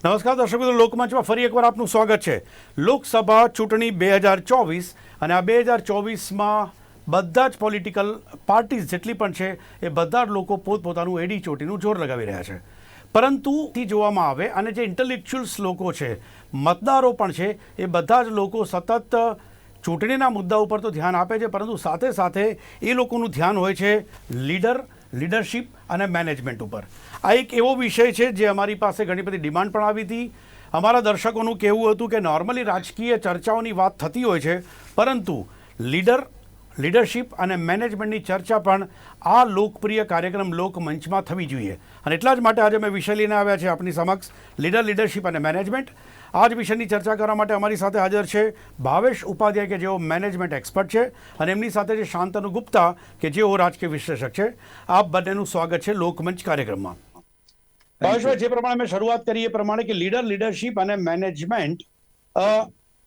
નમસ્કાર દર્શક મિત્રો, લોકમંચમાં ફરી એકવાર આપનું સ્વાગત છે. લોકસભા ચૂંટણી 2024 અને આ 2024માં બધા જ પોલિટિકલ પાર્ટીઝ જેટલી પણ છે એ બધા જ લોકો પોતપોતાનું એડી ચોટીનું જોર લગાવી રહ્યા છે. પરંતુ જોવામાં આવે અને જે ઇન્ટેલેક્ચ્યુઅલ્સ લોકો છે, મતદારો પણ છે, એ બધા જ લોકો સતત ચૂંટણીના મુદ્દા ઉપર તો ધ્યાન આપે છે, પરંતુ સાથે સાથે એ લોકોનું ધ્યાન હોય છે લીડરશિપ અને મેનેજમેન્ટ ઉપર. આ એક એવો વિષય છે જે અમારી પાસે ઘણી બધી ડિમાન્ડ પણ આવી હતી. અમારા દર્શકોનું કહેવું હતું કે નોર્મલી રાજકીય ચર્ચાઓની વાત થતી હોય છે, પરંતુ લીડરશિપ અને મેનેજમેન્ટની ચર્ચા પણ આ લોકપ્રિય કાર્યક્રમ લોકમંચમાં થવી જોઈએ. અને એટલા જ માટે આજે મેં વિષય લઈને આવ્યા છે આપની સમક્ષ, લીડરશિપ અને મેનેજમેન્ટ. આ જ વિષયની ચર્ચા કરવા માટે અમારી સાથે હાજર છે ભાવેશ ઉપાધ્યાય, કે જેઓ મેનેજમેન્ટ એક્સપર્ટ છે, અને એમની સાથે છે શાંતનુ ગુપ્તા, કે જેઓ રાજકીય વિશ્લેષક છે. આપ બંનેનું સ્વાગત છે લોકમંચ કાર્યક્રમમાં. ભાવેશભાઈ, જે પ્રમાણે મેં શરૂઆત કરી એ પ્રમાણે કે લીડરશિપ અને મેનેજમેન્ટ,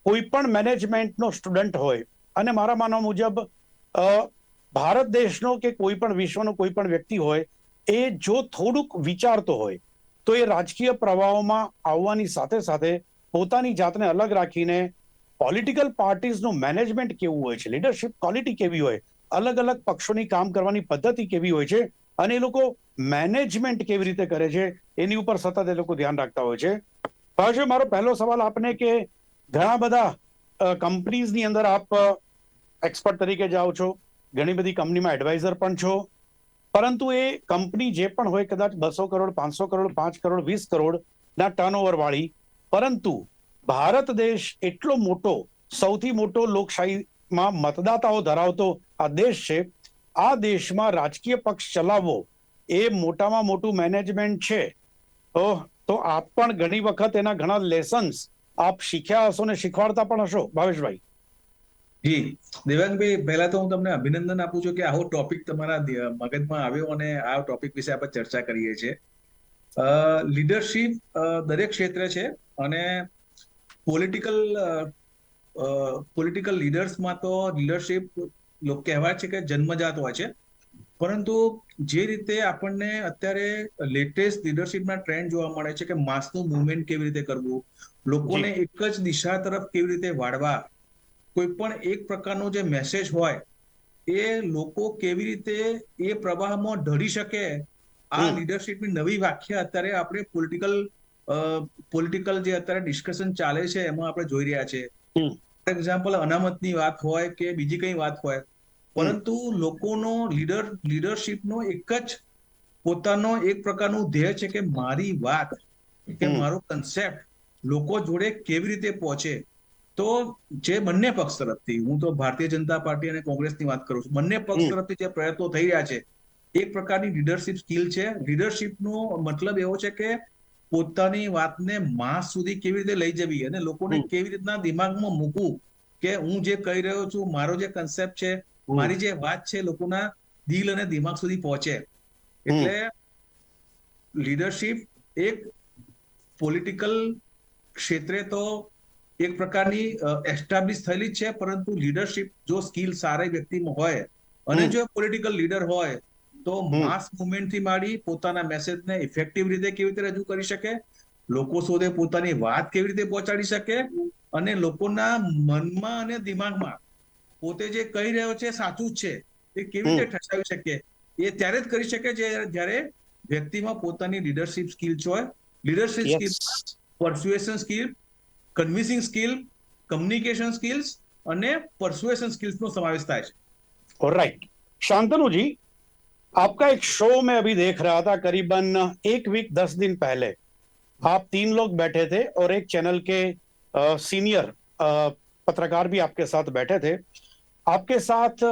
કોઈ પણ મેનેજમેન્ટનો સ્ટુડન્ટ હોય અને મારા માનવા મુજબ ભારત દેશનો કે કોઈ પણ વિશ્વનો કોઈ પણ વ્યક્તિ હોય, એ જો થોડુંક વિચારતો હોય તો એ રાજકીય પ્રવાહોમાં આવવાની સાથે સાથે પોતાની જાતને અલગ રાખીને પોલિટિકલ પાર્ટીઝનું મેનેજમેન્ટ કેવું હોય છે, લીડરશિપ ક્વોલિટી કેવી હોય, અલગ અલગ પક્ષોની કામ કરવાની પદ્ધતિ કેવી હોય છે, અને એ લોકો મેનેજમેન્ટ કેવી રીતે કરે છે એની ઉપર સતત એ લોકો ધ્યાન રાખતા હોય છે. ભાવેશભાઈ, મારો પહેલો સવાલ આપને કે ઘણા બધા કંપનીઝની અંદર આપ એક્સપર્ટ તરીકે જાઓ છો, ઘણી બધી કંપનીમાં એડવાઇઝર પણ છો, પરંતુ એ કંપની જે પણ હોય, કદાચ 200 કરોડ, 500 કરોડ, 5 કરોડ, 20 કરોડના ટર્નઓવર વાળી, પરંતુ ભારત દેશ એટલો મોટો, સૌથી મોટો લોકશાહીમાં મતદાતાઓ ધરાવતો આ દેશ છે. આ દેશમાં રાજકીય પક્ષ ચલાવવો એ મોટામાં મોટું મેનેજમેન્ટ છે. તો આપ પણ ઘણી વખત એના ઘણા લેસન્સ આપ શીખ્યા હશો ને શીખવાડતા પણ હશો. ભાવેશભાઈ. જી દેવાંગભાઈ, પહેલા તો હું તમને અભિનંદન આપું છું કે આવો ટોપિક તમારા મગજમાં આવ્યો અને આ ટોપિક વિશે આપણે ચર્ચા કરીએ છીએ. લીડરશિપ દરેક ક્ષેત્રે છે, અને પોલિટિકલ લીડર્સમાં તો લીડરશિપ લોકો કહેવાય છે કે જન્મજાત હોય છે, પરંતુ જે રીતે આપણને અત્યારે લેટેસ્ટ લીડરશિપના ટ્રેન્ડ જોવા મળે છે કે માસનું મુવમેન્ટ કેવી રીતે કરવું, લોકોને એક જ દિશા તરફ કેવી રીતે વાળવા, કોઈ પણ એક પ્રકારનો જે મેસેજ હોય એ લોકો કેવી રીતે એ પ્રવાહમાં ઢળી શકે, આ લીડરશિપની નવી વ્યાખ્યા અત્યારે આપણે પોલિટિકલ જે અત્યારે ડિસ્કશન ચાલે છે એમાં આપણે જોઈ રહ્યા છે. ફોર એક્ઝામ્પલ, અનામતની વાત હોય કે બીજી કઈ વાત હોય, પરંતુ લોકોનો લીડરશિપનો એક જ પોતાનો એક પ્રકારનું ધ્યેય છે કે મારી વાત કે મારો કન્સેપ્ટ લોકો જોડે કેવી રીતે પહોંચે. તો જે બંને પક્ષ તરફથી, હું તો ભારતીય જનતા પાર્ટી અને કોંગ્રેસની વાત કરું છું, બંને પક્ષ તરફથી જે પ્રયત્નો થઈ રહ્યા છે, એક પ્રકારની લીડરશિપ સ્કિલ છે. લીડરશિપનો મતલબ એવો છે કે પોતાની વાતને માસ સુધી કેવી રીતે લઈ જવી અને લોકોને કેવી રીતના દિમાગમાં મૂકવું કે હું જે કહી રહ્યો છું, મારો જે કન્સેપ્ટ છે, મારી જે વાત છે, લોકોના દિલ અને દિમાગ સુધી પહોંચે. એટલે લીડરશિપ એક પોલિટિકલ ક્ષેત્રે તો એક પ્રકારની એસ્ટાબ્લિશ થયેલી છે, પરંતુ લીડરશિપ જો સ્કિલ સારા વ્યક્તિમાં હોય અને જો પોલિટિકલ લીડર હોય તો માસ મુવમેન્ટથી માંડી પોતાના મેસેજને ઇફેક્ટિવ રીતે કેવી રીતે રજૂ કરી શકે, લોકો સુધી પોતાની વાત કેવી રીતે પહોંચાડી શકે, અને લોકોના મનમાં અને દિમાગમાં પોતે જે કહી રહ્યો છે સાચું જ છે એ કેવી રીતે ઠસાવી શકે, એ ત્યારે જ કરી શકે જ્યારે વ્યક્તિમાં પોતાની લીડરશિપ સ્કિલ હોય. Leadership skill, persuasion skill, convincing skill, communication skills અને परसुएशन स्किल्स નો समावेश થાય છે. ऑलराइट शांतनु जी, आपका एक शो मैं अभी देख रहा था, करीबन 1 वीक 10 दिन पहले आप 3 लोग बैठे थे और एक चैनल के सीनियर पत्रकार भी आपके साथ बैठे थे. आपके साथ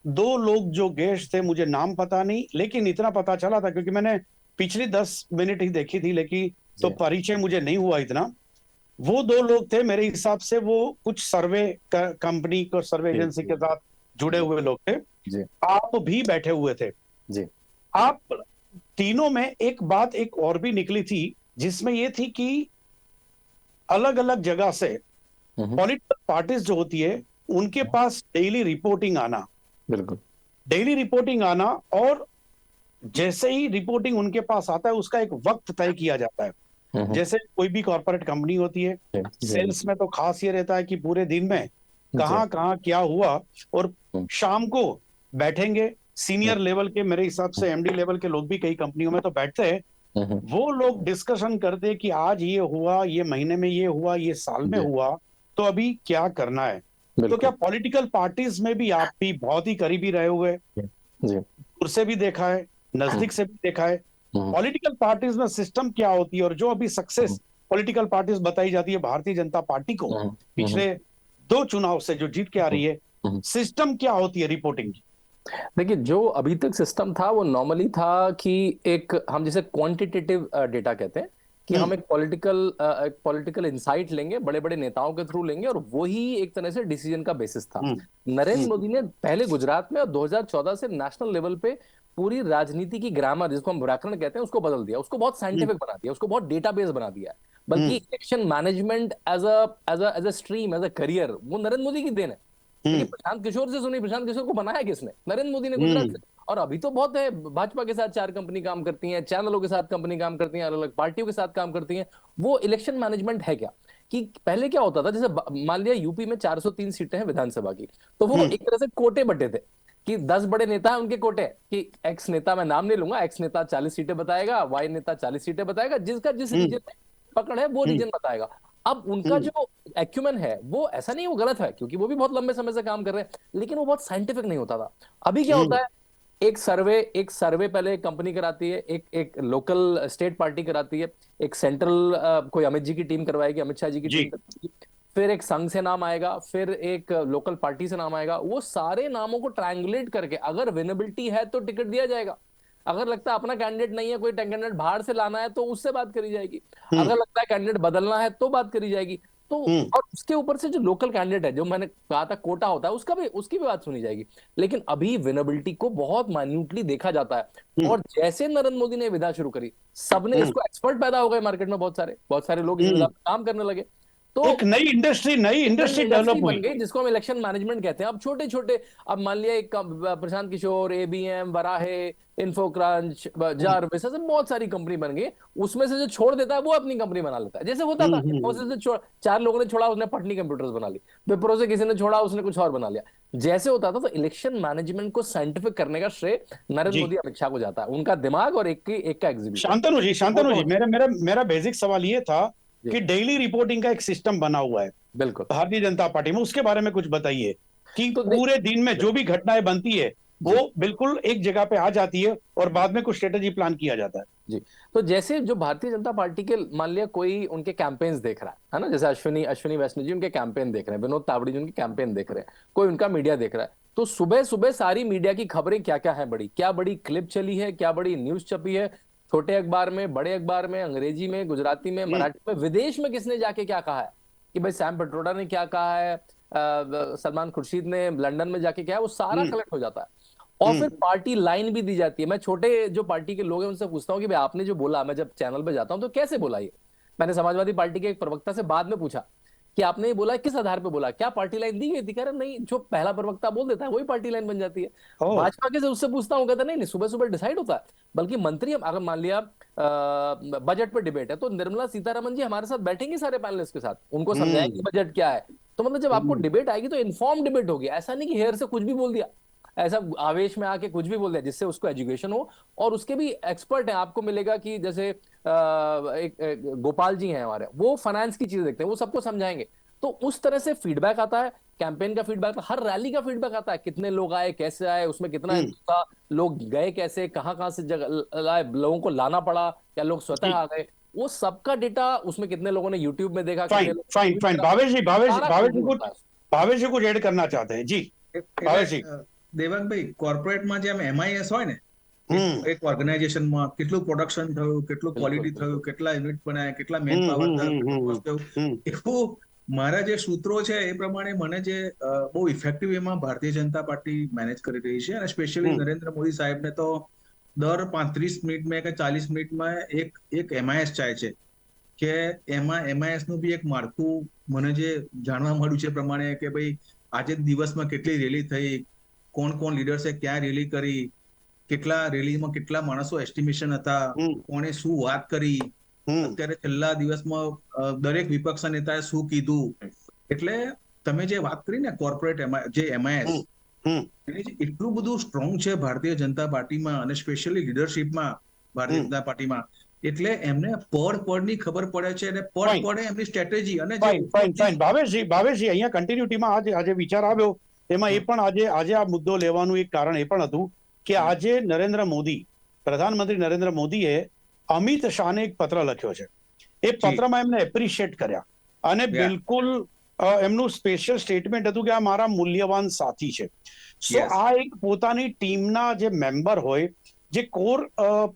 2 लोग जो गेस्ट थे, मुझे नाम पता नहीं, लेकिन इतना पता चला था क्योंकि मैंने पिछली 10 मिनट ही देखी थी, लेकिन तो परिचय मुझे नहीं हुआ इतना. वो 2 लोग थे, मेरे हिसाब से वो कुछ सर्वे कंपनी को, सर्वे एजेंसी के साथ जुड़े हुए लोग थे. आप भी बैठे हुए थे जी. आप तीनों में एक बात एक और भी निकली थी, जिसमें ये थी कि अलग अलग जगह से पॉलिटिकल पार्टीज जो होती है उनके पास डेली रिपोर्टिंग आना, बिल्कुल डेली रिपोर्टिंग आना, और जैसे ही रिपोर्टिंग उनके पास आता है उसका एक वक्त तय किया जाता है. जैसे कोई भी कॉर्पोरेट कंपनी होती है, सेल्स में तो खास ये रहता है कि पूरे दिन में कहाँ कहाँ क्या हुआ, और शाम को बैठेंगे सीनियर लेवल के, मेरे हिसाब से एमडी लेवल के लोग भी कई कंपनियों में तो बैठते हैं, वो लोग डिस्कशन करते हैं कि आज ये हुआ, ये महीने में ये हुआ, ये साल में हुआ, तो अभी क्या करना है। तो क्या पॉलिटिकल पार्टीज में भी आप भी बहुत ही करीबी रहे हुए, दूर से भी देखा है, नजदीक से भी देखा है, पॉलिटिकल पार्टीज में सिस्टम क्या होती है, और जो अभी सक्सेस पॉलिटिकल पार्टीज बताई जाती है भारतीय जनता पार्टी को पिछले 2 चुनाव से जो जीत के आ रही है, सिस्टम क्या होती है रिपोर्टिंग की? देखिए, जो अभी तक सिस्टम था वो नॉर्मली था कि एक हम जिसे क्वांटिटेटिव डेटा कहते हैं कि हम एक पॉलिटिकल इंसाइट लेंगे, बड़े बड़े नेताओं के थ्रू लेंगे, और वही एक तरह से डिसीजन का बेसिस था। नरेंद्र मोदी ने पहले गुजरात में और 2014 से नेशनल लेवल पे पूरी राजनीति की ग्रामर, जिसको हम व्याकरण कहते हैं, उसको बदल दिया, उसको बहुत साइंटिफिक बना दिया, उसको बहुत डेटाबेस बना दिया। बल्कि election management as a stream, as a career, वो नरेंद्र मोदी की देन है। प्रशांत किशोर से सुनी, प्रशांत किशोर को बनाया किसने? नरेंद्र मोदी ने गुजरात से। और अभी तो बहुत है, भाजपा के साथ 4 कंपनी काम करती हैं, चैनलों के साथ कंपनी काम करती हैं, अलग अलग पार्टियों के साथ काम करती हैं। वो इलेक्शन मैनेजमेंट है क्या? कि पहले क्या होता था, जैसे मान लिया यूपी में 403 सीटें हैं विधानसभा की, तो वो एक तरह से कोटे बटे थे कि 10 बड़े नेता हैं, उनके कोटे कि एक्स नेता, मैं नाम नहीं लूंगा, एक्स नेता 40 सीटें बताएगा, वाई नेता 40 सीटें बताएगा, जिसका जिस रीजन में पकड़ है वो रीजन बताएगा। अब उनका जो एक्यूमेन है वो ऐसा नहीं, वो गलत है, क्योंकि वो भी बहुत लंबे समय से काम कर रहे हैं, लेकिन वो बहुत साइंटिफिक नहीं होता था। अभी क्या होता है, एक सर्वे पहले एक कंपनी कराती है, एक लोकल स्टेट पार्टी कराती है, एक सेंट्रल कोई अमित जी की टीम करवाएगी, अमित शाह जी की टीम करवाएगी, फिर एक संघ से नाम आएगा, फिर एक लोकल पार्टी से नाम आएगा। वो सारे नामों को ट्रायंगुलेट करके अगर विनेबिलिटी है तो टिकट दिया जाएगा, अगर लगता है अपना कैंडिडेट नहीं है, कोई कैंडिडेट बाहर से लाना है, तो उससे बात करी जाएगी, अगर लगता है कैंडिडेट बदलना है तो बात करी जाएगी। तो और उसके ऊपर से जो लोकल कैंडिडेट है, जो मैंने कहा था कोटा होता है, उसकी भी बात सुनी जाएगी। लेकिन अभी विनेबिलिटी को बहुत माइन्यूटली देखा जाता है, और जैसे नरेंद्र मोदी ने विधा शुरू करी, सबने इसको एक्सपर्ट पैदा हो गए मार्केट में, बहुत सारे लोग इस विधा पे काम करने लगे, तो एक नई इंडस्ट्री डेवलप बन गई, जिसको हम इलेक्शन मैनेजमेंट कहते हैं। अब छोटे छोटे, अब मान लिया एक प्रशांत किशोर, एबीएम, वराहे, इन्फोक्रंच, जारविस, ऐसे बहुत सारी कंपनी बन गई। उसमें से जो छोड़ देता है वो अपनी कंपनी बना लेता है, जैसे होता था इन्फोसिस से 4 लोगों ने छोड़ा, उसने पटनी कंप्यूटर्स बना ली, विप्रो से किसी ने छोड़ा, उसने कुछ और बना लिया, जैसे होता था। तो इलेक्शन मैनेजमेंट को साइंटिफिक करने का श्रेय नरेंद्र मोदी, अमित शाह को जाता है, उनका दिमाग और एक का एग्जीक्यूशन। शांतनु जी, मेरा बेसिक सवाल ये था कि डेली रिपोर्टिंग का एक सिस्टम बना हुआ है बिल्कुल भारतीय जनता पार्टी में, उसके बारे में कुछ बताइए कि तो पूरे दिन में जो भी घटनाएं बनती है वो बिल्कुल एक जगह पे आ जाती है और बाद में कुछ स्ट्रेटेजी प्लान किया जाता है। जी, तो जैसे जो भारतीय जनता पार्टी के, मान लिया कोई उनके कैंपेन्स देख रहा है ना, जैसे अश्विनी वैष्णव जी उनके कैंपेन देख रहे हैं, विनोद तावड़ी जी उनके कैंपेन देख रहे हैं, कोई उनका मीडिया देख रहा है, तो सुबह सुबह सारी मीडिया की खबरें क्या क्या है, क्या बड़ी क्लिप चली है, क्या बड़ी न्यूज छपी है, छोटे अखबार में, बड़े अखबार में, अंग्रेजी में, गुजराती में, मराठी में, विदेश में किसने जाके क्या कहा है, कि भाई सैम पिट्रोडा ने क्या कहा है, सलमान खुर्शीद ने लंदन में जाके क्या है, वो सारा कलेक्ट हो जाता है। और फिर पार्टी लाइन भी दी जाती है। मैं छोटे जो पार्टी के लोग हैं उनसे पूछता हूँ कि भाई आपने जो बोला, मैं जब चैनल पे जाता हूँ तो कैसे बोला ये। मैंने समाजवादी पार्टी के एक प्रवक्ता से बाद में पूछा कि आपने ये बोला किस आधार पे बोला, क्या पार्टी लाइन दी गई थी? कह रहे नहीं, जो पहला प्रवक्ता बोल देता है वही पार्टी लाइन बन जाती है। भाजपा के से उससे पूछता हूँ, कहता नहीं सुबह सुबह डिसाइड होता है। बल्कि मंत्री, अगर मान लिया बजट पे डिबेट है तो निर्मला सीतारमन जी हमारे साथ बैठेंगे सारे पैनलिस्ट के साथ, उनको समझाएंगे बजट क्या है। तो मतलब जब आपको डिबेट आएगी तो इन्फॉर्म डिबेट होगी, ऐसा नहीं कि हेयर से कुछ भी बोल दिया, ऐसा आवेश में आके कुछ भी बोल दिया, जिससे उसको एजुकेशन हो। और उसके भी एक्सपर्ट हैं, आपको मिलेगा कि जैसे एक गोपाल जी हैं हमारे, वो फाइनेंस की चीजें देखते हैं, वो सबको समझाएंगे। तो उस तरह से फीडबैक आता है, कैंपेन का फीडबैक, हर रैली का फीडबैक आता है, कितने लोग आए, कैसे आए, उसमें कितना था, लोग गए कैसे, कहाँ से लोगों को लाना पड़ा, क्या लोग स्वतः आ गए, वो सबका डेटा, उसमें कितने लोगों ने यूट्यूब में देखा। फाइन भावेश जी कुछ ऐड करना चाहते हैं जी। દેવાંગભાઈ, કોર્પોરેટમાં જેમ MIS હોય ને, એક ઓર્ગેનાઇઝેશનમાં કેટલું પ્રોડક્શન થયું, કેટલું ક્વોલિટી થયું, કેટલા યુનિટ બનાયા, કેટલા મેન પાવર, એવું મારા જે સૂત્રો છે એ પ્રમાણે મને જે બહુ ઇફેક્ટિવ એમાં ભારતીય જનતા પાર્ટી મેનેજ કરી રહી છે. અને સ્પેશિયલી નરેન્દ્ર મોદી સાહેબને તો દર 35 મિનિટમાં કે 40 મિનિટમાં એક MIS ચાલે છે, કે એમાં MIS નું બી એક માળખું મને જે જાણવા મળ્યું છે પ્રમાણે કે ભાઈ આજે દિવસમાં કેટલી રેલી થઈ, કોણ લીડર્સે ક્યાં રેલી કરી, કેટલા રેલીમાં કેટલા માણસો એસ્ટિમેશન હતા, કોણે શું વાત કરી, અત્યારે છેલ્લા દિવસમાં દરેક વિપક્ષના નેતાએ શું કીધું. એટલે તમે જે વાત કરી ને કોર્પોરેટ જે MIS એની જે એટલું બધું સ્ટ્રોંગ છે ભારતીય જનતા પાર્ટીમાં અને સ્પેશિયલી લીડરશિપમાં ભારતીય જનતા પાર્ટીમાં, એટલે એમને પળની ખબર પડે છે અને પળે એમની સ્ટ્રેટેજી અને ફાઇન ભાવેશજી અહીંયા કન્ટિન્યુટીમાં આજે વિચાર આવ્યો એમાં એ પણ આજે આ મુદ્દો લેવાનું એક કારણ એ પણ હતું કે આજે પ્રધાનમંત્રી નરેન્દ્ર મોદીએ અમિત શાહને એક પત્ર લખ્યો છે. એ પત્રમાં એમને એપ્રિશિએટ કર્યા અને બિલકુલ એમનું સ્પેશિયલ સ્ટેટમેન્ટ હતું કે આ મારા મૂલ્યવાન સાથી છે. સો આ એક પોતાની ટીમના જે મેમ્બર હોય, જે કોર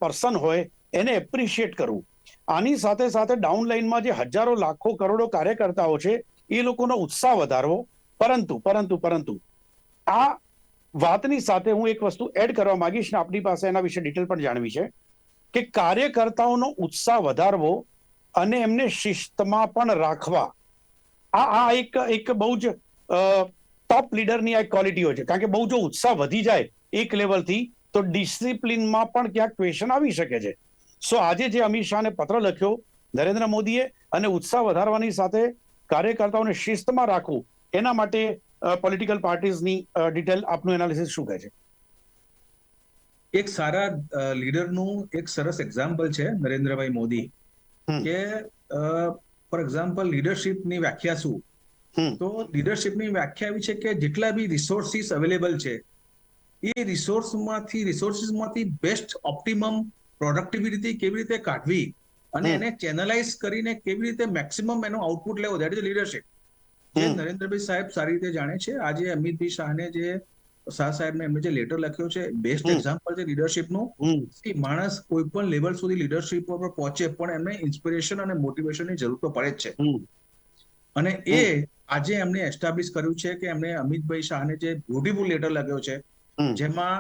પર્સન હોય, એને એપ્રિશિએટ કરવું. આની સાથે સાથે ડાઉન લાઇનમાં જે હજારો લાખો કરોડો કાર્યકર્તાઓ છે એ લોકોનો ઉત્સાહ વધારવો. પરંતુ આ વાતની સાથે હું એક વસ્તુ એડ કરવા માંગીશ ને આપણી પાસે એના વિશે ડિટેલ પણ જાણવી છે કે કાર્યકર્તાઓનો ઉત્સાહ વધારવો અને એમને શિસ્તમાં પણ રાખવા, આ એક બહુ જ ટોપ લીડરની આ ક્વોલિટી હોય છે. કારણ કે બહુ જો ઉત્સાહ વધી જાય એક લેવલથી તો ડિસિપ્લિનમાં પણ ક્યાંક ક્વેશ્ચન આવી શકે છે. સો આજે જે અમિત શાહને પત્ર લખ્યો નરેન્દ્ર મોદીએ અને ઉત્સાહ વધારવાની સાથે કાર્યકર્તાઓને શિસ્તમાં રાખવું, એના માટે પોલિટિકલ પાર્ટીઝની ડિટેલ આપનું એનાલિસિસ શું કહે છે? એક સારા લીડરનું એક સરસ એક્ઝામ્પલ છે નરેન્દ્રભાઈ મોદી કે ફોર એક્ઝામ્પલ લીડરશિપની વ્યાખ્યા શું? તો લીડરશિપની વ્યાખ્યા એવી છે કે જેટલા બી રિસોર્સિસ અવેલેબલ છે એ રિસોર્સિસમાંથી બેસ્ટ ઓપ્ટિમમ પ્રોડક્ટિવિટી કેવી રીતે કાઢવી અને એને ચેનલાઇઝ કરીને કેવી રીતે મેક્સિમમ એનો આઉટપુટ લેવો, દેટ ઇઝ લીડરશિપ. જે નરેન્દ્રભાઈ સાહેબ સારી રીતે જાણે છે. આજે અમિતભાઈ શાહને શાહ સાહેબને એમને જે લેટર લખ્યો છે બેસ્ટ એક્ઝામ્પલ છે લીડરશિપનું. માણસ કોઈ પણ લેવલ સુધી લીડરશિપ પર પહોંચે પણ એમને ઇન્સ્પિરેશન અને મોટિવેશનની જરૂર તો પડે જ છે. અને એ આજે એમને એસ્ટાબ્લિશ કર્યું છે કે એમને અમિતભાઈ શાહને જે બ્યુટીફુલ લેટર લખ્યો છે જેમાં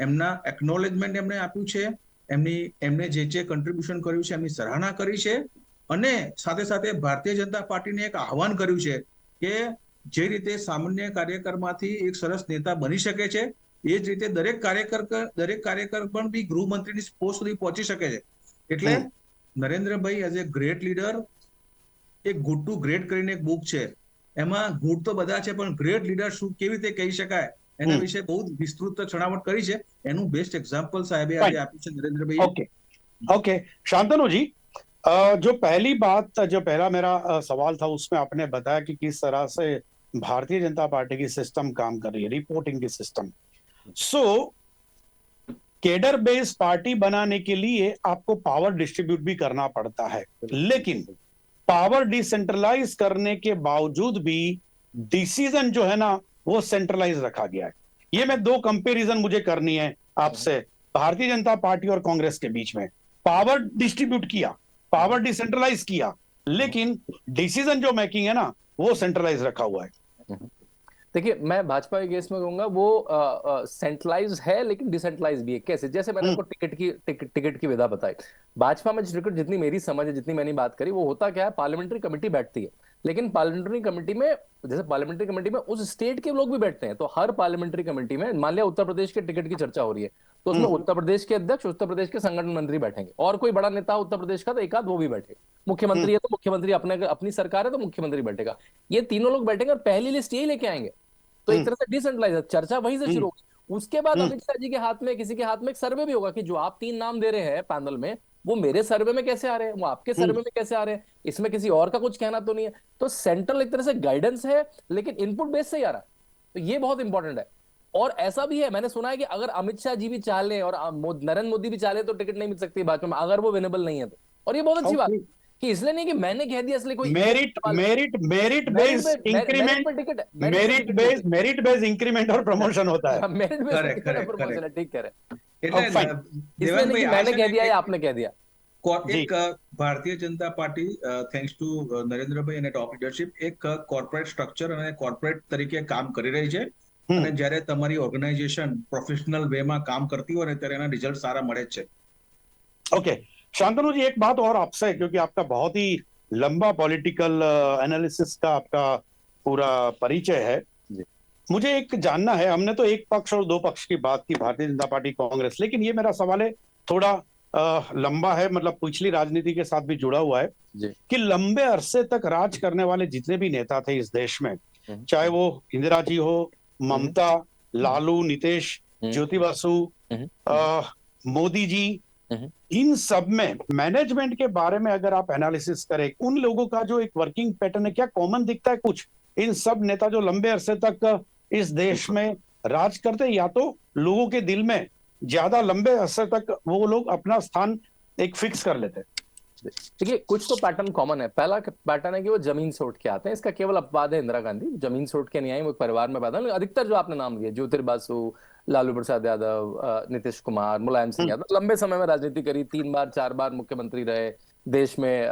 એમના એકનોલેજમેન્ટ એમને આપ્યું છે, એમને જે કન્ટ્રીબ્યુશન કર્યું છે એમની સરાહના કરી છે અને સાથે સાથે ભારતીય જનતા પાર્ટીને એક આહવાન કર્યું છે કે જે રીતે સામાન્ય કાર્યકરમાંથી એક સરસ નેતા બની શકે છે એ જ રીતે દરેક કાર્યકર પણ બી ગૃહમંત્રીની પોસ્ટ સુધી પહોંચી શકે છે. એટલે Narendrabhai as a great leader, એક ગુડ ટુ ગ્રેટ કરીને એક બુક છે, એમાં ગુડ તો બધા છે પણ ગ્રેટ લીડર શું કેવી રીતે કહી શકાય એના વિશે બહુ વિસ્તૃત છણાવટ કરી છે. એનું બેસ્ટ એક્ઝામ્પલ સાહેબે આજે આપ્યું છે નરેન્દ્રભાઈ. ओके शांतनु जी, जो पहला मेरा सवाल था उसमें आपने बताया कि किस तरह से भारतीय जनता पार्टी की सिस्टम काम कर रही है, रिपोर्टिंग की सिस्टम. सो केडर बेस्ड पार्टी बनाने के लिए आपको पावर डिस्ट्रीब्यूट भी करना पड़ता है, लेकिन पावर डिसेंट्रलाइज करने के बावजूद भी डिसीजन जो है ना वो सेंट्रलाइज रखा गया है. ये मैं दो कंपैरिजन मुझे करनी है आपसे भारतीय जनता पार्टी और कांग्रेस के बीच में. पावर डिस्ट्रीब्यूट किया, पावर डिसेंट्रलाइज किया, लेकिन डिसीजन जो मेकिंग है ना वो सेंट्रलाइज रखा हुआ है. देखिए, मैं भाजपा के केस में कहूंगा वो सेंट्रलाइज है लेकिन डिसेंट्रलाइज भी है. कैसे? जैसे मैंने आपको टिकट की विधा बताई. भाजपा में टिकट, जितनी मेरी समझ है, जितनी मैंने बात करी, वो होता क्या है, पार्लियामेंट्री कमेटी बैठती है, लेकिन पार्लियामेंट्री कमेटी में, जैसे पार्लियामेंट्री कमेटी में उस स्टेट के लोग भी बैठते हैं, तो हर पार्लियामेंट्री कमेटी में मान लिया उत्तर प्रदेश के टिकट की चर्चा हो रही है तो उसमें उत्तर प्रदेश के अध्यक्ष, उत्तर प्रदेश के संगठन मंत्री बैठेंगे और कोई बड़ा नेता उत्तर प्रदेश का तो एक आध वो भी बैठेगा. मुख्यमंत्री है तो मुख्यमंत्री, अपनी सरकार है तो मुख्यमंत्री बैठेगा. ये तीनों लोग बैठेंगे और पहली लिस्ट यही लेके आएंगे. तो एक तरह से डिसेंट्रलाइज, चर्चा वहीं से शुरू होगी. उसके बाद अमित शाह जी के हाथ में, किसी के हाथ में एक सर्वे भी होगा कि जो आप 3 नाम दे रहे हैं पैनल में, वो मेरे सर्वे में कैसे आ रहे हैं, वो आपके सर्वे में कैसे आ रहे हैं, इसमें किसी और का कुछ कहना तो नहीं है. तो सेंट्रल एक तरह से गाइडेंस है लेकिन इनपुट बेस से ही आ रहा है. तो ये बहुत इंपॉर्टेंट है. और ऐसा भी है, मैंने सुना है कि अगर अमित शाह जी भी चाह लें और नरेंद्र मोदी भी चाह ले तो टिकट नहीं मिल सकती भाजपा में अगर वो विनेबल नहीं है तो. और ये बहुत अच्छी बात है कि इसलिए नहीं कि मैंने कह दिया इसलिए कोई मेरिट बेस्ड इंक्रीमेंट और प्रमोशन होता है. मेरिट बेस्ड प्रमोशन है, ठीक कह रहे हैं. इसलिए नहीं कि मैंने कह दिया या आपने कह दिया. એક Bharatiya Janata party thanks to Narendrabhai અને ટોપ લીડરશિપ એક કોર્પોરેટ સ્ટ્રક્ચર અને કોર્પોરેટ તરીકે કામ કરી રહી છે અને જ્યારે તમારી ઓર્ગેનાઇઝેશન પ્રોફેશનલ વેમાં કામ કરતી હોય ને ત્યારે એના રિઝલ્ટ સારા મળે છે. ओके शांतनु जी, एक बात और आपसे, क्योंकि आपका बहुत ही लंबा पॉलिटिकल एनालिसिस का आपका पूरा परिचय है, मुझे एक जानना है. हमने तो एक पक्ष और दो पक्ष की बात की, भारतीय जनता पार्टी कांग्रेस, लेकिन ये मेरा सवाल है थोड़ा लंबा है, मतलब पिछली राजनीति के साथ भी जुड़ा हुआ है जी। कि लंबे अरसे तक राज करने वाले जितने भी नेता थे इस देश में, चाहे वो इंदिरा जी हो, ममता, लालू, नीतीश, ज्योति बासु, मोदी जी, इन सब में मैनेजमेंट के बारे में अगर आप एनालिसिस करें, उन लोगों का जो एक वर्किंग पैटर्न है, क्या कॉमन दिखता है कुछ? इन सब नेता जो लंबे अरसे तक इस देश में राज करते, या तो लोगों के दिल में ज्यादा लंबे अरसे तक वो लोग अपना स्थान एक फिक्स कर लेते हैं? देखिए, कुछ तो पैटर्न कॉमन है। पहला पैटर्न है कि वो जमीन से उठ के आते हैं। इसका केवल अपवाद है इंदिरा गांधी, जमीन से उठ के नहीं आई, वो एक परिवार में पैदा हुई। अधिकतर जो आपने नाम लिए, ज्योतिर्मय बासु, लालू प्रसाद यादव, नीतीश कुमार, मुलायम सिंह यादव, लंबे समय में राजनीति करी, 3 बार 4 बार मुख्यमंत्री रहे देश में,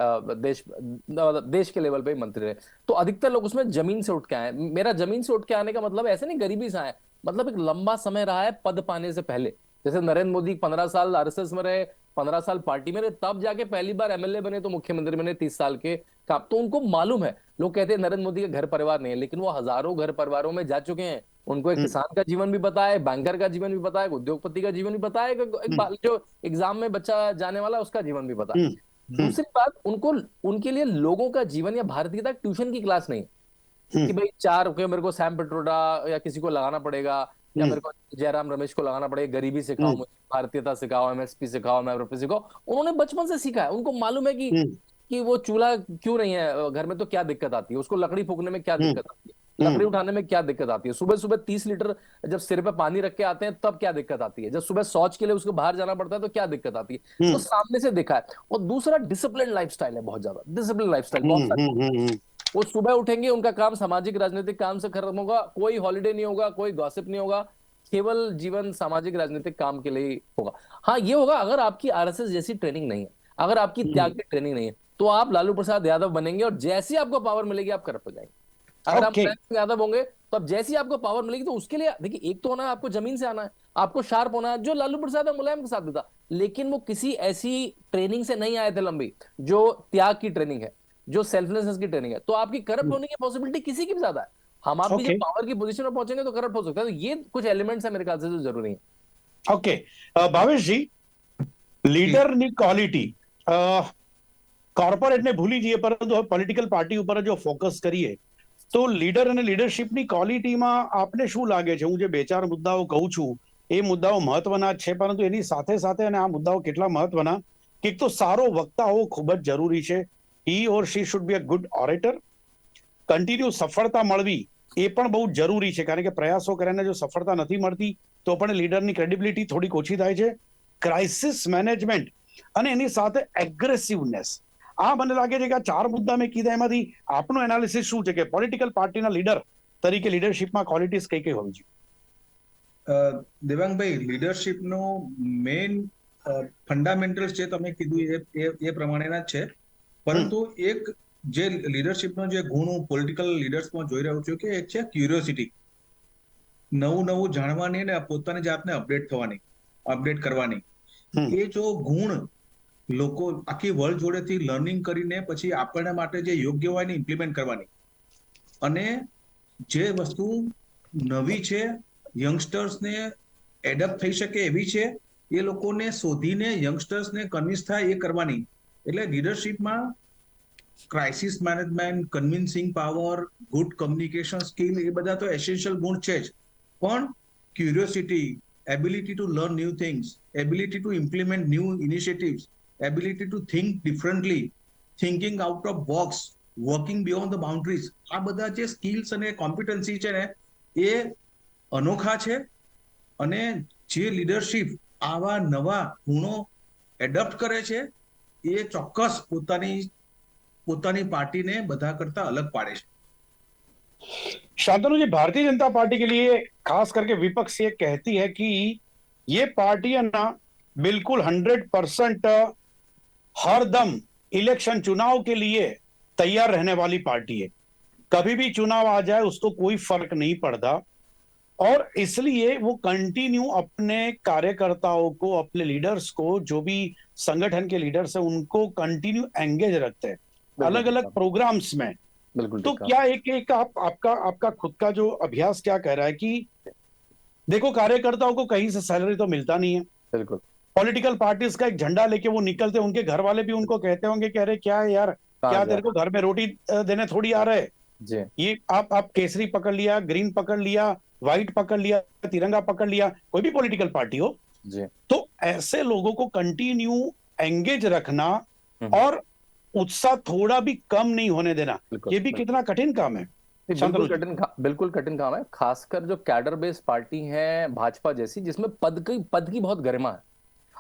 देश के लेवल पे मंत्री रहे। तो अधिकतर लोग उसमें जमीन से उठ के आए। मेरा जमीन से उठ के आने का मतलब ऐसे नहीं गरीबी से आए, मतलब एक लंबा समय रहा है पद पाने से पहले। जैसे नरेंद्र मोदी 15 साल आरएसएस में रहे, 15 साल पार्टी में रहे, तब जाके पहली बार एमएलए बने, तो मुख्यमंत्री बने 30 साल के काम। तो उनको मालूम है। लोग कहते हैं नरेंद्र मोदी का घर परिवार नहीं है, लेकिन वो हजारों घर परिवारों में जा चुके हैं। उनको एक किसान का जीवन भी पता है, बैंकर का जीवन भी पता है, उद्योगपति का जीवन भी पता है, जो एग्जाम में बच्चा जाने वाला है उसका जीवन भी पता है। दूसरी बात, उनको उनके लिए लोगों का जीवन या भारत की तरह ट्यूशन की क्लास नहीं है कि भाई 4 रुपये मेरे को सैम पिट्रोडा या किसी को लगाना पड़ेगा, या मेरे को जयराम रमेश को लगाना पड़ेगा। गरीबी सिखाओ मुझे, भारतीयता सिखाओ, एमएसपी सिखाओ, एमएसपी सिखाओ। उन्होंने बचपन से सीखा है। उनको मालूम है कि वो चूल्हा क्यों नहीं है घर में, तो क्या दिक्कत आती है उसको, लकड़ी फूकने में क्या दिक्कत आती है, लकड़ी उठाने में क्या दिक्कत आती है, सुबह सुबह 30 लीटर जब सिर पे पानी रख के आते हैं तब क्या दिक्कत आती है, जब सुबह शौच के लिए उसको बाहर जाना पड़ता है तो क्या दिक्कत आती है। तो सामने से देखा है। और दूसरा, डिसिप्लिन लाइफस्टाइल है, बहुत ज्यादा डिसिप्लिन लाइफस्टाइल। बहुत सारे वो सुबह उठेंगे, उनका काम सामाजिक राजनीतिक काम से खत्म होगा, कोई हॉलिडे नहीं होगा, कोई गॉसिप नहीं होगा, केवल जीवन सामाजिक राजनीतिक काम के लिए ही होगा। हाँ, ये होगा अगर आपकी आरएसएस जैसी ट्रेनिंग नहीं है, अगर आपकी त्याग की ट्रेनिंग नहीं है, तो आप लालू प्रसाद यादव बनेंगे और जैसे आपको पावर मिलेगी आप करप्ट हो जाएंगे। अगर आप मुलायम यादव होंगे तो अब जैसी आपको पावर मिलेगी, तो उसके लिए देखिए, एक तो होना है आपको जमीन से आना है, आपको शार्प होना है, जो लालू प्रसाद और मुलायम के साथ भी था। लेकिन वो किसी ऐसी ट्रेनिंग से नहीं आए थे लंबी, जो त्याग की ट्रेनिंग है, जो सेल्फलेसनेस की ट्रेनिंग है। तो आपकी करप्ट होने की पॉसिबिलिटी किसी की भी ज्यादा है। हम आप भी जब पावर की पोजीशन में पहुंचेंगे तो करप्ट हो सकता है। तो ये कुछ एलिमेंट्स है मेरे ख्याल से जो जरूरी है। ओके, भावेश जी, લીડર ની ક્વોલિટી કોર્પોરેટને ભૂલી જઈએ, પરંતુ હવે પોલિટિકલ પાર્ટી ઉપર જો ફોકસ કરીએ, તો લીડર અને લીડરશિપની ક્વોલિટીમાં આપને શું લાગે છે? હું જે 2-4 મુદ્દાઓ કહું છું એ મુદ્દાઓ મહત્વના છે, પરંતુ એની સાથે સાથે અને આ મુદ્દાઓ કેટલા મહત્વના કે એક તો સારો વક્તા હોવો ખૂબ જ જરૂરી છે. He or she should be a good orator. Continue સફળતા મળવી એ પણ બહુ જરૂરી છે, કારણ કે પ્રયાસો કરીને જો સફળતા નથી મળતી તો પણ લીડરની ક્રેડિબિલિટી થોડીક ઓછી થાય છે. ક્રાઇસિસ મેનેજમેન્ટ અને એની સાથે એગ્રેસિવનેસ, આ મને લાગે છે કે આ 4 મુદ્દા મેં કીધા, એમાંથી આપનું એનાલિસિસ શું છે કે પોલિટિકલ પાર્ટીના લીડર તરીકે લીડરશિપમાં ક્વોલિટીઝ કઈ કઈ હોવી જોઈએ? દેવાંગભાઈ, લીડરશિપનો મેઇન ફંડામેન્ટલ્સ જે તમે કીધું એ પ્રમાણેના જ છે, પરંતુ એક જે લીડરશિપનો જે ગુણ હું પોલિટિકલ લીડર્સમાં જોઈ રહ્યો છું કે એક છે ક્યુરિયોસિટી. નવું નવું જાણવાની ને પોતાની જાતને અપડેટ કરવાની. એ જો ગુણ લોકો આખી વર્લ્ડ જોડેથી લર્નિંગ કરીને પછી આપણને માટે જે યોગ્ય હોય ને ઇમ્પ્લિમેન્ટ કરવાની, અને જે વસ્તુ નવી છે, યંગસ્ટર્સને એડપ્ટ થઈ શકે એવી છે, એ લોકોને શોધીને યંગસ્ટર્સને કન્વિન્સ થાય એ કરવાની. એટલે લીડરશિપમાં crisis management, convincing power, good communication skill, એ બધા તો એસેન્શિયલ ગુણ છે જ, પણ curiosity, ability to learn new things, ability to implement new initiatives, ability to think differently, thinking out of box, working beyond the boundaries, આ બધા જે સ્કિલ્સ અને કોમ્પિટન્સી છે ને એ અનોખા છે. અને જે લીડરશિપ આવા નવા ગુણો એડપ્ટ કરે છે એ ચોક્કસ પોતાની પાર્ટીને બધા કરતા અલગ પાડે છે. शांतनु जी, भारतीय जनता पार्टी के लिए खास करके विपक्ष ये कहती है कि ये पार्टी है ना बिल्कुल 100% हर दम इलेक्शन चुनाव के लिए तैयार रहने वाली पार्टी है. कभी भी चुनाव आ जाए उसको कोई फर्क नहीं पड़ता, और इसलिए वो कंटिन्यू अपने कार्यकर्ताओं को, अपने लीडर्स को, जो भी संगठन के लीडर्स है उनको कंटिन्यू एंगेज रखते हैं अलग अलग प्रोग्राम्स में. तो क्या एक आपका खुद का जो अभ्यास क्या कह रहा है कि देखो कार्यकर्ताओं को कहीं से सैलरी तो मिलता नहीं है, बिल्कुल, पॉलिटिकल पार्टीज का एक झंडा लेके वो निकलते, उनके घर वाले भी उनको कहते होंगे कि अरे क्या है यार, क्या तेरे को घर में रोटी देने थोड़ी आ रहे। जी ये आप केसरी पकड़ लिया, ग्रीन पकड़ लिया, व्हाइट पकड़ लिया, तिरंगा पकड़ लिया, कोई भी पॉलिटिकल पार्टी हो, जी तो ऐसे लोगों को कंटिन्यू एंगेज रखना और उत्साह थोड़ा भी कम नहीं होने देना, बिल्कुल, ये भी बिल्कुल। कितना कठिन काम है। शांतनु जी। बिल्कुल कठिन काम है, खासकर जो कैडर बेस्ड पार्टी है भाजपा जैसी, जिसमें पद की बहुत गरिमा है।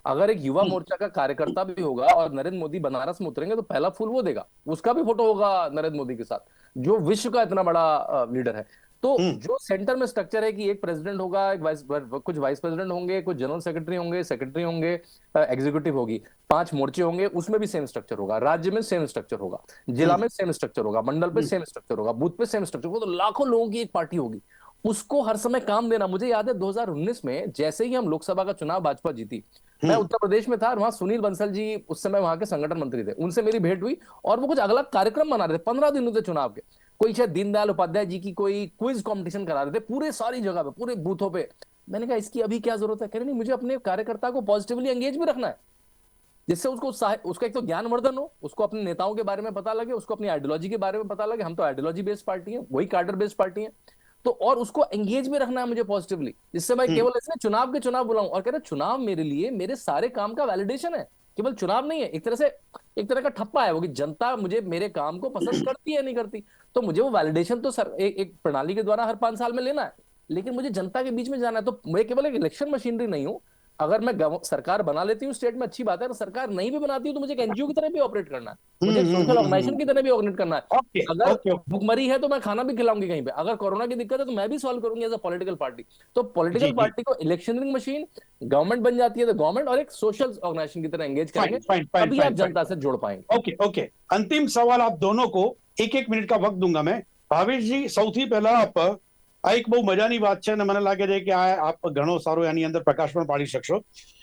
अगर एक युवा मोर्चा का कार्यकर्ता भी होगा और नरेंद्र मोदी बनारस में उतरेंगे तो पहला फूल वो देगा, उसका भी फोटो होगा नरेंद्र मोदी के साथ, जो विश्व का इतना बड़ा लीडर है। तो जो सेंटर में स्ट्रक्चर है कि एक प्रेसिडेंट होगा, कुछ वाइस प्रेसिडेंट होंगे, कुछ जनरल सेक्रेटरी होंगे, एग्जीक्यूटिव होगी, 5 मोर्चे होंगे, उसमें भी सेम स्ट्रक्चर होगा, राज्य में सेम स्ट्रक्चर होगा, जिला में सेम स्ट्रक्चर होगा, मंडल पे सेम स्ट्रक्चर होगा, बूथ पे सेम स्ट्रक्चर होगा, तो लाखों लोगों की एक पार्टी होगी। उसको हर समय काम देना। मुझे याद है 2019 में जैसे ही हम लोकसभा का चुनाव भाजपा जीती, मैं उत्तर प्रदेश में था और वहां सुनील बंसल जी उस समय वहां के संगठन मंत्री थे, उनसे मेरी भेंट हुई और वो कुछ अगला कार्यक्रम बना रहे थे, 15 दिन होते चुनाव के, कोई शायद दीनदयाल उपाध्याय जी की कोई क्विज कंपटीशन करा रहे थे पूरे सारी जगह पे, पूरे बूथों पे। मैंने कहा इसकी अभी क्या जरूरत है? कह रहे नहीं, मुझे अपने कार्यकर्ता को पॉजिटिवली एंगेज भी रखना है, जिससे उसका एक तो ज्ञानवर्धन हो, उसको अपने नेताओं के बारे में पता लगे, उसको अपनी आइडियोलॉजी के बारे में पता लगे, हम तो आइडियोलॉजी बेस्ड पार्टी है, वही कार्डर बेस्ड पार्टी है, तो और उसको एंगेज भी रखना है मुझे पॉजिटिवली, जिससे मैं केवल इसलिए चुनाव के चुनाव बुलाऊं। और कह रहे चुनाव मेरे लिए मेरे सारे काम का वैलिडेशन है, केवल चुनाव नहीं है, एक तरह का ठप्पा है वो, कि जनता मुझे मेरे काम को पसंद करती है नहीं करती, तो मुझे वो वैलिडेशन तो सर एक प्रणाली के द्वारा हर 5 साल में लेना है, लेकिन मुझे जनता के बीच में जाना है। तो मैं केवल एक इलेक्शन मशीनरी नहीं हूं। अगर मैं सरकार बना लेती हूँ स्टेट में, अच्छी बात है, अगर सरकार नहीं भी बनाती हूँ तो मुझे एक एनजीओ की तरह भी ऑपरेट करना है, मुझे एक सोशल ऑर्गेनाइजेशन की तरह भी ऑपरेट करना है। ओके, अगर ओके, भुखमरी है तो मैं खाना भी खिलाऊंगी कहीं पे, अगर कोरोना की दिक्कत है तो मैं भी सॉल्व करूंगी एज अ पॉलिटिकल पार्टी। तो जी पॉलिटिकल जी, पार्टी को इलेक्शनरिंग मशीन, गवर्नमेंट बन जाती है तो गवर्नमेंट, और एक सोशल ऑर्गेनाइजेशन की तरह एंगेज करेंगे, फाइन फाइन फाइन तभी आप फाइन फाइन। जनता से जोड़ पाएंगे। ओके ओके, अंतिम सवाल आप दोनों को 1-1 मिनिट का वक्त दूंगा मैं। ભાવેશ જી, સૌથી પહેલા આ એક બહુ મજાની વાત છે અને મને લાગે છે કે આ આપ ઘણો સારો એની અંદર પ્રકાશ પણ પાડી શકશો।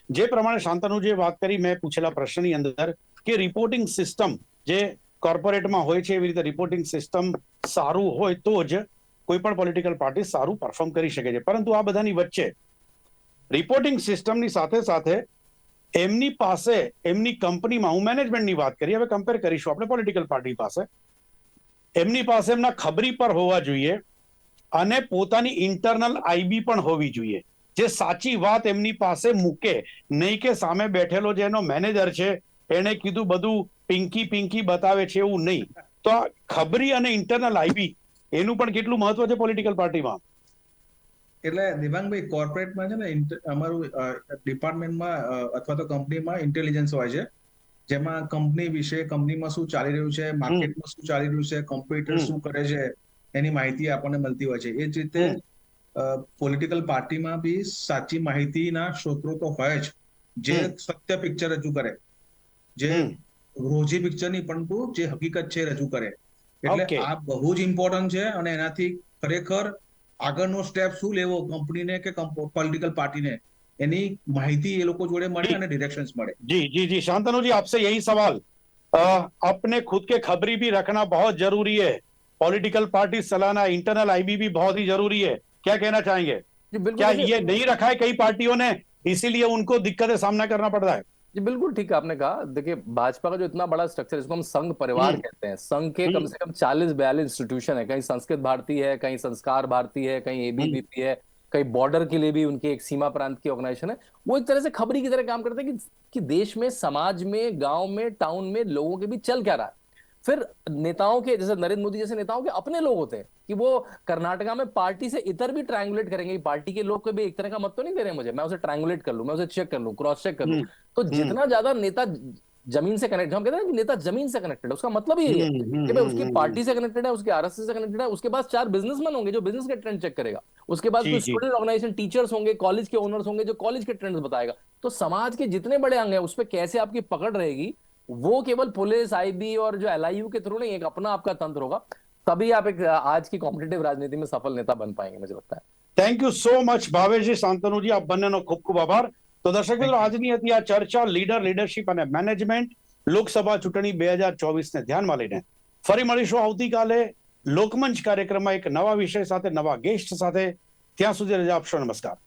જે પ્રમાણે શાંતનુજીએ વાત કરી મેં પૂછેલા પ્રશ્નની અંદર કે રિપોર્ટિંગ સિસ્ટમ જે કોર્પોરેટમાં હોય છે એવી રીતે રિપોર્ટિંગ સિસ્ટમ સારું હોય તો જ કોઈ પણ પોલિટિકલ પાર્ટી સારું પરફોર્મ કરી શકે છે, પરંતુ આ બધાની વચ્ચે રિપોર્ટિંગ સિસ્ટમની સાથે સાથે એમની પાસે એમની કંપનીમાં, હું મેનેજમેન્ટની વાત કરી, હવે કમ્પેર કરીશું આપણે પોલિટિકલ પાર્ટી પાસે, એમની પાસે એમના ખબરી પર હોવા જોઈએ અને પોતાની ઇન્ટરનલ આઈબી પણ હોવી જોઈએ, જે સાચી વાત એમની પાસે મૂકે, નહીં કે સામે બેઠેલો જે એનો મેનેજર છે એને કીધું બધું પિંકી પિંકી બતાવે છે એવું નહીં। તો આ ખબરી અને ઇન્ટરનલ આઈબી એનું પણ કેટલું મહત્વ છે પોલિટિકલ પાર્ટીમાં? એટલે દિવ્યાંગભાઈ, કોર્પોરેટમાં છે ને અમારું ડિપાર્ટમેન્ટમાં અથવા તો કંપનીમાં ઇન્ટેલિજન્સ હોય છે, જેમાં કંપની વિશે, કંપનીમાં શું ચાલી રહ્યું છે, માર્કેટમાં શું ચાલી રહ્યું છે, કોમ્પિટિટર શું કરે છે, એની માહિતી આપણને મળતી હોય છે। એ જ રીતે પોલિટિકલ પાર્ટીમાં બી સાચી માહિતીના સ્ત્રોતો તો હોય જ, જે સત્ય પિક્ચર રજૂ કરે, જે રોજી પિક્ચર નહીં પરંતુ જે હકીકત છે રજૂ કરે। એટલે આ બહુ જ ઇમ્પોર્ટન્ટ છે અને એનાથી ખરેખર આગળનો સ્ટેપ શું લેવો કંપનીને કે પોલિટિકલ પાર્ટીને, એની માહિતી એ લોકો જોડે મળે અને ડિરેક્શન્સ મળે। जी जी जी, शांतनु जी आपसे यही सवाल, अपने खुद के खबरी भी रखना बहुत जरूरी है, पॉलिटिकल पार्टी चलाना, इंटरनल आईबी भी बहुत ही जरूरी है, क्या कहना चाहेंगे? क्या ये नहीं रखा है कई पार्टियों ने, इसीलिए उनको दिक्कतें सामना करना पड़ रहा है? जी बिल्कुल ठीक है आपने कहा। देखिए भाजपा का जो इतना बड़ा स्ट्रक्चर है, इसको हम संघ परिवार कहते हैं, संघ के कम से कम 40-42 इंस्टीट्यूशन है, कहीं संस्कृत भारती है, कहीं संस्कार भारती है, कहीं एबीवीपी है, कहीं बॉर्डर के लिए भी उनकी एक सीमा प्रांत की ऑर्गेनाइजेशन है। वो एक तरह से खबरी की तरह काम करते हैं कि देश में, समाज में, गांव में, टाउन में लोगों के बीच चल क्या रहा है। फिर नेताओं के, जैसे नरेंद्र मोदी जैसे नेताओं के अपने लोग होते हैं कि वो कर्नाटका में पार्टी से इतर भी ट्रायंगुलेट करेंगे, पार्टी के लोग को भी एक तरह का मत तो नहीं दे रहे मुझे, मैं उसे ट्रायंगुलेट कर लूं, मैं उसे चेक कर लूं, क्रॉस चेक कर लूं। तो जितना ज्यादा नेता जमीन से कनेक्ट, हम कहते हैं कि नेता जमीन से कनेक्टेड है, उसका मतलब यही है कि भाई उसकी पार्टी से कनेक्टेड है, उसके आरएसएस से कनेक्टेड है, उसके पास 4 बिजनेसमैन होंगे जो बिजनेस के ट्रेंड चेक करेगा, उसके पास कोई स्टूडेंट ऑर्गेनाइजेशन, टीचर्स होंगे, कॉलेज के ओनर्स होंगे जो कॉलेज के ट्रेंड्स बताएगा। तो समाज के जितने बड़े अंग है उस पर कैसे आपकी पकड़ रहेगी, वो केवल पुलिस, आईबी और जो एलआईयू के थ्रू नहीं, एक अपना आपका तंत्र होगा, तभी आप एक आज की कॉम्पिटिटिव राजनीति में सफल नेता बन पाएंगे, मुझे लगता है। થેન્ક યુ સો મચ ભાવેશજી, શાંતનુજી, આપ બંનેનો ખૂબ ખૂબ આભાર। તો દર્શક મિત્રો, આજની હતી આ ચર્ચા લીડર, લીડરશિપ અને મેનેજમેન્ટ લોકસભા ચૂંટણી 2024 ને ધ્યાનમાં લઈને। ફરી મળીશું આવતીકાલે લોકમંચ કાર્યક્રમમાં એક નવા વિષય સાથે, નવા ગેસ્ટ સાથે। ત્યાં સુધી રજા આપશો, નમસ્કાર।